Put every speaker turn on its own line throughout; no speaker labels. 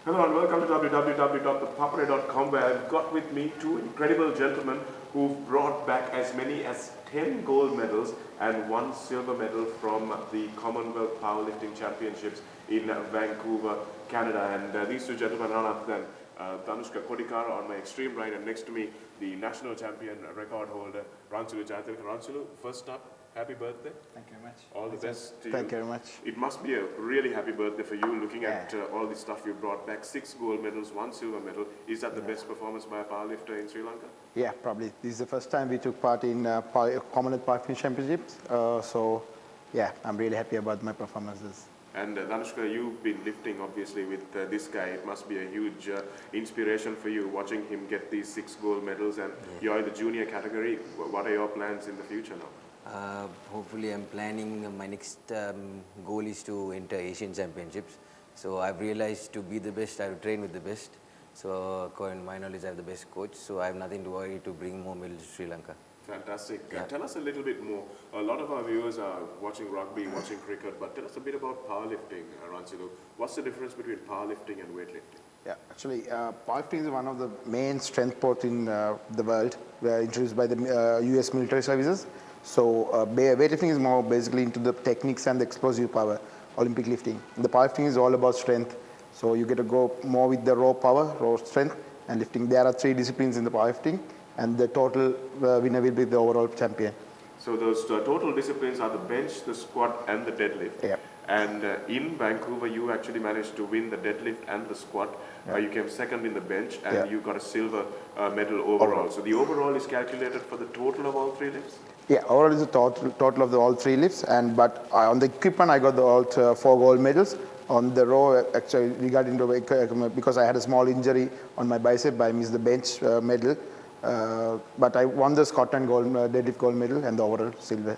Hello and welcome to www.thepapare.com, where I've got with me two incredible gentlemen who've brought back as many as 10 gold medals and 1 silver medal from the Commonwealth Power Lifting Championships in Vancouver, Canada. And these two gentlemen are none other than Dhanushka Kodikara on my extreme right, and next to me the national champion record holder Ransilu Jayathilake. Ransilu, first up, happy birthday.
Thank you very much.
All the best to you.
Thank you very much.
It must be a really happy birthday for you, looking at all the stuff you brought back. 6 gold medals, 1 silver medal. Is that the best performance by a powerlifter in Sri Lanka?
Yeah, probably. This is the first time we took part in Commonwealth Power Lifting Championships. So, yeah, I'm really happy about my performances.
And Dhanushka, you've been lifting obviously with this guy. It must be a huge inspiration for you watching him get these 6 gold medals, and you're in the junior category. What are your plans in the future now?
Hopefully I'm planning my next goal is to enter Asian Championships. So I've realized to be the best, I have to train with the best. So according to my knowledge, I have the best coach. So I have nothing to worry to bring more medals to Sri Lanka.
Fantastic. Tell us a little bit more. A lot of our viewers are watching rugby, watching cricket, but tell us a bit about powerlifting, Ransilu. What's the difference between powerlifting and weightlifting?
Yeah, actually, powerlifting is one of the main strength sports in the world, introduced by the US military services. So weightlifting is more basically into the techniques and the explosive power, Olympic lifting. The powerlifting is all about strength. So you get to go more with the raw power, raw strength, and lifting. There are 3 disciplines in the powerlifting, and the total winner will be the overall champion.
So those total disciplines are the bench, the squat, and the deadlift.
Yeah.
And in Vancouver, you actually managed to win the deadlift and the squat. You came second in the bench, and you got a silver medal overall. So the overall is calculated for the total of all 3 lifts?
Yeah, overall is the total of all 3 lifts, but on the equipment I got all 4 gold medals. On the row, actually, regarding the because I had a small injury on my bicep, I missed the bench medal. But I won the squat and deadlift gold medal and the overall silver.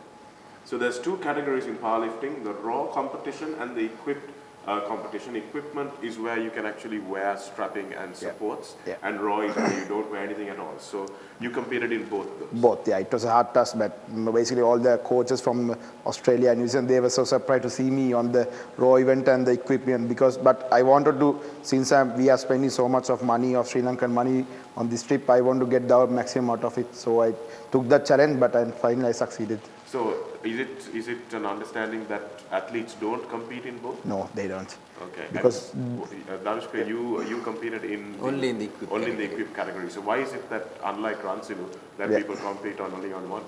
So there's 2 categories in powerlifting: the raw competition and the equipped competition. Equipment is where you can actually wear strapping and supports, and raw is where you don't wear anything at all. So you competed in both those.
Both, yeah. It was a hard task, but basically all the coaches from Australia and New Zealand, they were so surprised to see me on the raw event and the equipment, but I wanted to, since we are spending so much of money, of Sri Lankan money on this trip, I want to get the maximum out of it. So I took that challenge, but finally I succeeded.
So is it an understanding that athletes don't compete in both?
No, they don't.
Okay.
Because
Dhanushka, you competed in
Only in the equipped
category. So why is it that, unlike Ransilu, that people compete only on one?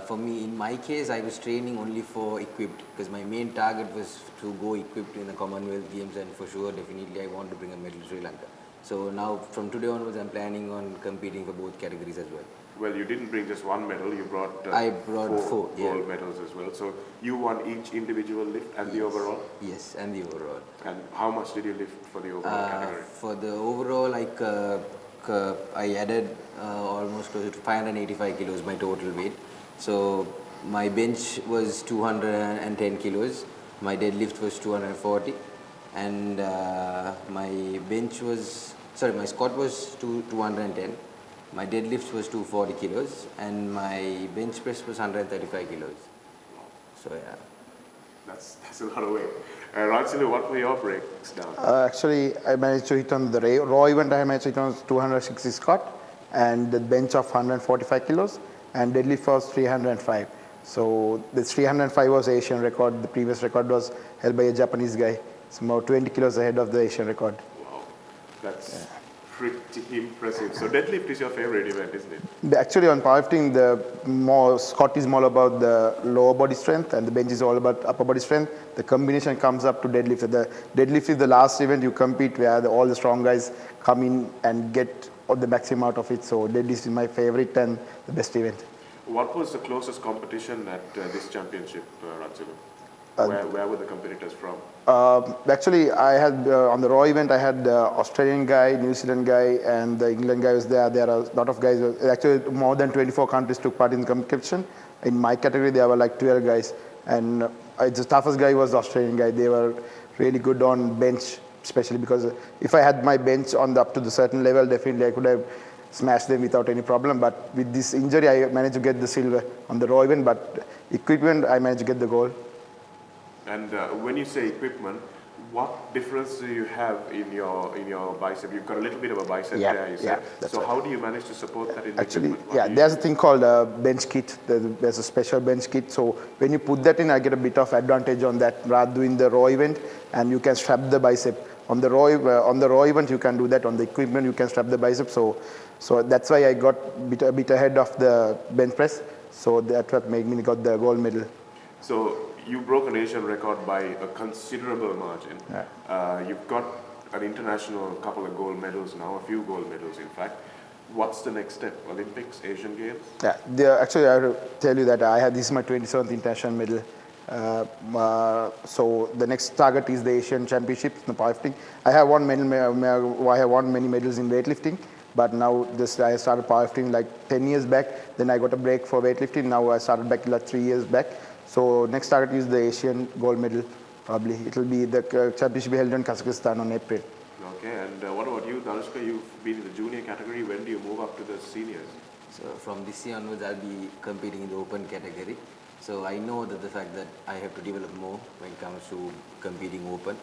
For me, in my case, I was training only for equipped because my main target was to go equipped in the Commonwealth Games, and for sure, definitely, I want to bring a medal to Sri Lanka. So now, from today onwards, I'm planning on competing for both categories as well.
Well, you didn't bring just 1 medal, you brought,
I brought 4
gold medals as well. So you won each individual lift and the overall?
Yes, and the overall.
And how much did you lift for the overall category?
For the overall, I added almost close to 585 kilos, my total weight. So my bench was 210 kilos, my deadlift was 240, and my squat was 210. My deadlift was 240 kilos, and my bench press was 135 kilos. So yeah.
That's a lot of weight. Ransilu, what were your breakdown?
Actually, I managed to hit on the raw event. I managed to hit on 260 squat and the bench of 145 kilos, and deadlift was 305. So the 305 was Asian record. The previous record was held by a Japanese guy. It's about 20 kilos ahead of the Asian record.
Wow, that's pretty impressive. So deadlift is your favorite event, isn't it?
Actually, on powerlifting, the squat is more about the lower body strength, and the bench is all about upper body strength. The combination comes up to deadlift. The deadlift is the last event you compete where all the strong guys come in and get the maximum out of it. So deadlift is my favorite and the best event.
What was the closest competition at this championship, Ransilu? Where were the competitors from?
Actually, I had on the raw event, I had the Australian guy, New Zealand guy, and the England guy was there. There are a lot of guys. Actually, more than 24 countries took part in the competition. In my category, there were like 12 guys, and the toughest guy was the Australian guy. They were really good on bench, especially because if I had my bench on up to the certain level, definitely I could have smashed them without any problem. But with this injury, I managed to get the silver on the raw event. But equipment, I managed to get the gold.
And when you say equipment, What difference do you have in your bicep? You've got a little bit of a bicep
Yeah,
there, you
yeah,
said.
that's
So
right.
how do you manage to support that in the
Actually,
equipment? What
yeah,
do you
there's a
use?
thing called a bench kit. There's a special bench kit. So when you put that in, I get a bit of advantage on that rather doing the raw event, and you can strap the bicep on the raw event. You can do that on the equipment. You can strap the bicep. So that's why I got a bit ahead of the bench press. So that's what made me got the gold medal.
So you broke an Asian record by a considerable margin.
Yeah.
You've got an international couple of gold medals now, a few gold medals in fact. What's the next step? Olympics, Asian Games?
Yeah, actually, I have to tell you that this is my 27th international medal. So the next target is the Asian Championships in the powerlifting. I have won I have won many medals in weightlifting, but now I started powerlifting like 10 years back. Then I got a break for weightlifting. Now I started back like 3 years back. So next target is the Asian gold medal. Probably it will be the championship held in Kazakhstan on April.
Okay, and what about you, Dhanushka? You've been in the junior category. When do you move up to the seniors?
So from this year onwards, I'll be competing in the open category. So I know that the fact that I have to develop more when it comes to competing open.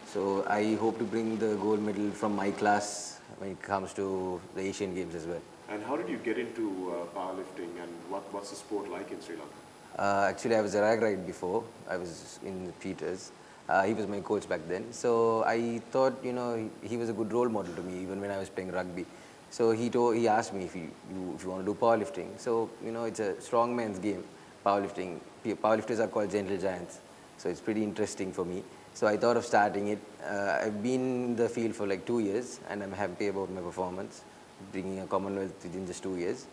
So I hope to bring the gold medal from my class when it comes to the Asian Games as well.
And how did you get into powerlifting, and what's the sport like in Sri Lanka?
Actually, I was a rag ride before. I was in Peters. He was my coach back then. So I thought, he was a good role model to me even when I was playing rugby. So he asked me if you want to do powerlifting. So, it's a strong man's game, powerlifting. Powerlifters are called gentle giants. So it's pretty interesting for me. So I thought of starting it. I've been in the field for like 2 years, and I'm happy about my performance, bringing a Commonwealth within just 2 years.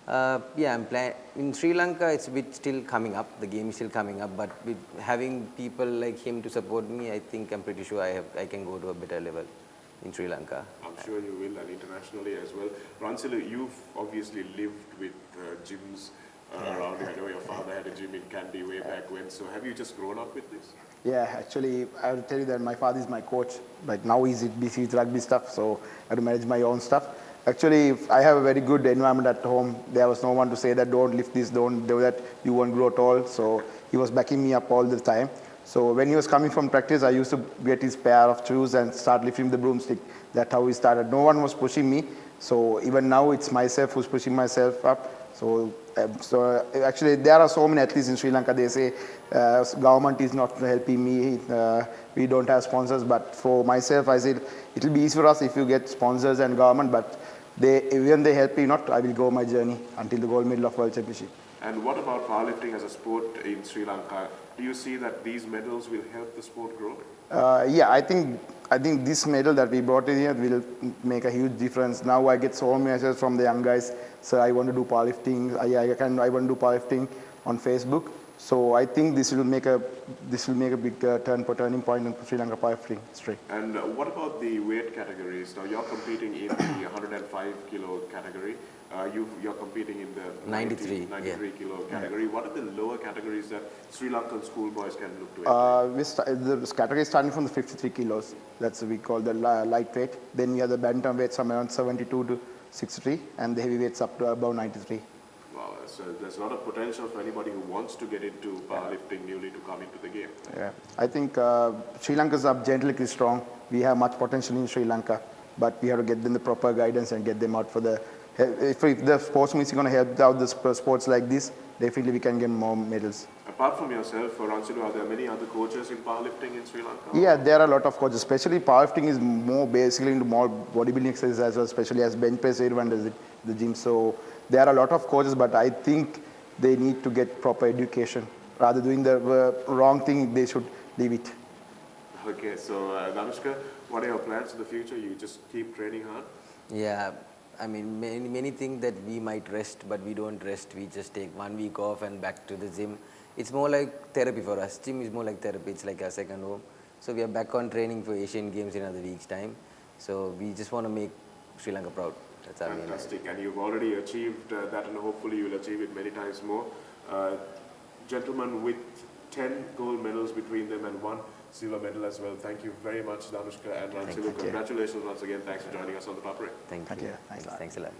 I'm in Sri Lanka. It's a bit still coming up. The game is still coming up, but with having people like him to support me, I think I'm pretty sure I can go to a better level in Sri Lanka.
I'm sure you will, and internationally as well. Ransilu, you've obviously lived with gyms around you. I know your father had a gym in Kandy way back when. So have you just grown up with this?
Yeah, actually, I will tell you that my father is my coach. Like now he's busy with rugby stuff, so I have to manage my own stuff. Actually, I have a very good environment at home. There was no one to say that don't lift this, don't do that, you won't grow tall. So he was backing me up all the time. So when he was coming from practice, I used to get his pair of shoes and start lifting the broomstick. That's how we started. No one was pushing me. So even now, it's myself who's pushing myself up. So actually, there are so many athletes in Sri Lanka. They say government is not helping me. We don't have sponsors. But for myself, I said it will be easy for us if you get sponsors and government. But even they help me not, I will go my journey until the gold medal of World Championship.
And what about powerlifting as a sport in Sri Lanka? Do you see that these medals will help the sport grow?
Yeah, I think this medal that we brought in here will make a huge difference. Now I get so many messages from the young guys. So I want to do powerlifting. I want to do powerlifting on Facebook. So I think this will make a big turning point in Sri Lanka powerlifting history.
And what about the weight categories? Now you're competing in the 105 kilo category. You're competing in the 93 kilo category. Yeah. What are the lower categories that Sri Lankan schoolboys can look to?
The category is starting from the 53 kilos. That's what we call the lightweight. Then we have the bantamweight, somewhere around 72 to 63, and the heavyweights up to about 93.
Wow, so there's a lot of potential for anybody who wants to get into powerlifting newly to come into the game.
Yeah, I think Sri Lanka's up genetically strong. We have much potential in Sri Lanka, but we have to get them the proper guidance and get them out for the. If the sports ministry is going to help out the sports like this, definitely we can get more medals.
Apart from yourself, Ransilu, are there many other coaches in powerlifting in Sri Lanka?
Yeah, there are a lot of coaches. Especially powerlifting is more basically into more bodybuilding exercises as well, especially as bench press, everyone does it in the gym. So there are a lot of coaches, but I think they need to get proper education. Rather doing the wrong thing, they should leave it.
Okay, so Dhanushka, what are your plans for the future? You just keep training hard?
Yeah, I mean, many think that we might rest, but we don't rest. We just take 1 week off and back to the gym. It's more like therapy for us. Gym is more like therapy. It's like our second home. So we are back on training for Asian Games in another week's time. So we just want to make Sri Lanka proud. That's our main.
Fantastic. And you've already achieved that, and hopefully you will achieve it many times more. Gentlemen with 10 gold medals between them and 1 silver medal as well. Thank you very much, Dhanushka and Ransilu. Congratulations once again. Thanks for joining us on the ThePapare.
Thank you.
Thanks a lot.
Thanks a lot.